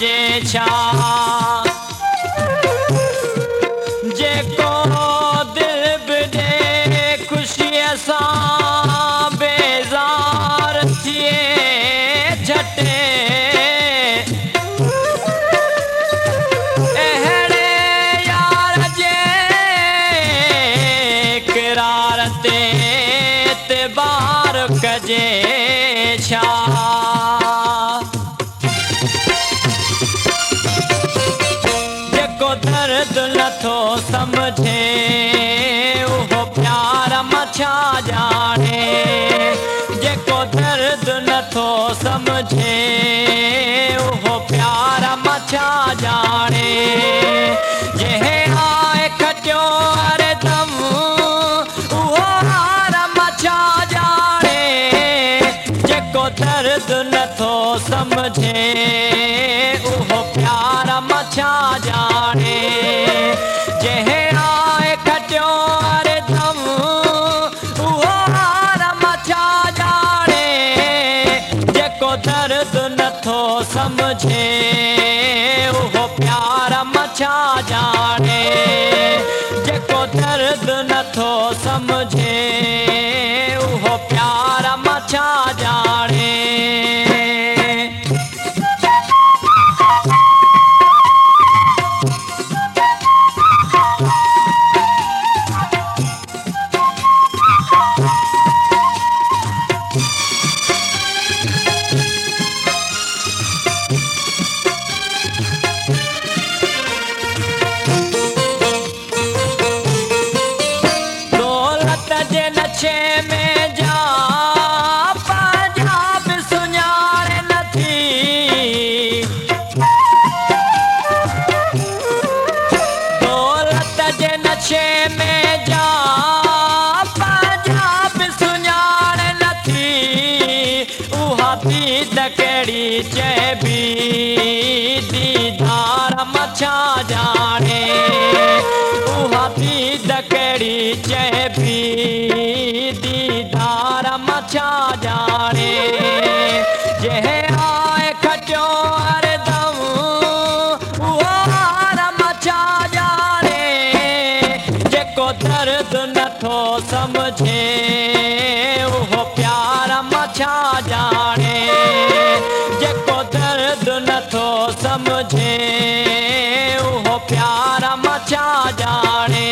कजे छा जेको दिल बि ख़ुशीअ सां बेज़ार थिए झटे अहिड़े यार जे किरार ते एतबार कजे छा जेको दर्द नथो समझे उहो प्यार मछा जाने जेको दर्द नथो समझे उहो प्यार मछा जाने जंहिं आए खटियो हरदम उहो हार मछा जाने जेको दर्द नथो समझे उहो प्यार मछा जाने जंहिं आए खटियो हरदम उहो हार मछा जाने जेको दर्द नथो समझे उहो प्यार मछा जाने जेको दर्द नथो समझे उहो प्यार मछा जाने में जा पंजाब सुञाण नथी दौलत जे नशे में जा पंजाब सुञाण नथी उहा दीद कहिड़ी चइबी दीदार मछा जाने उहा दीद कहिड़ी चइबी दीदार मछा जाने जंहिं आए खटियो हरदम उहो हार मछा जाने जेको दर्द नथो समझे उहो प्यार मछा जाने जेको दर्द नथो समझे उहो प्यार मछा जाने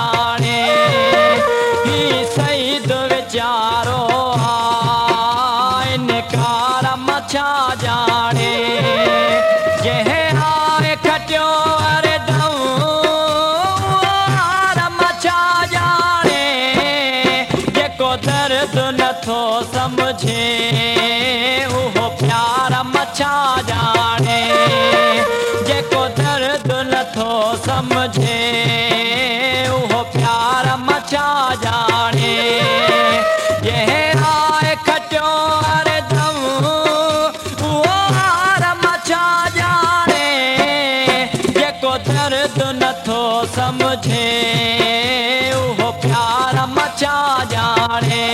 जाने ही सईद वीचारो इनकार मछा जाने जंहिं आए खटियो अरे दम मछा जाने जेको दर्द नथो समझे उहो प्यार मछा जाने जेको दर्द नथो समझे उहो प्यार मछा जाने जंहिं आए खटियो अरे दम उहो हार मछा जाने जेको दर्द नथो समझे उहो प्यार मछा जाने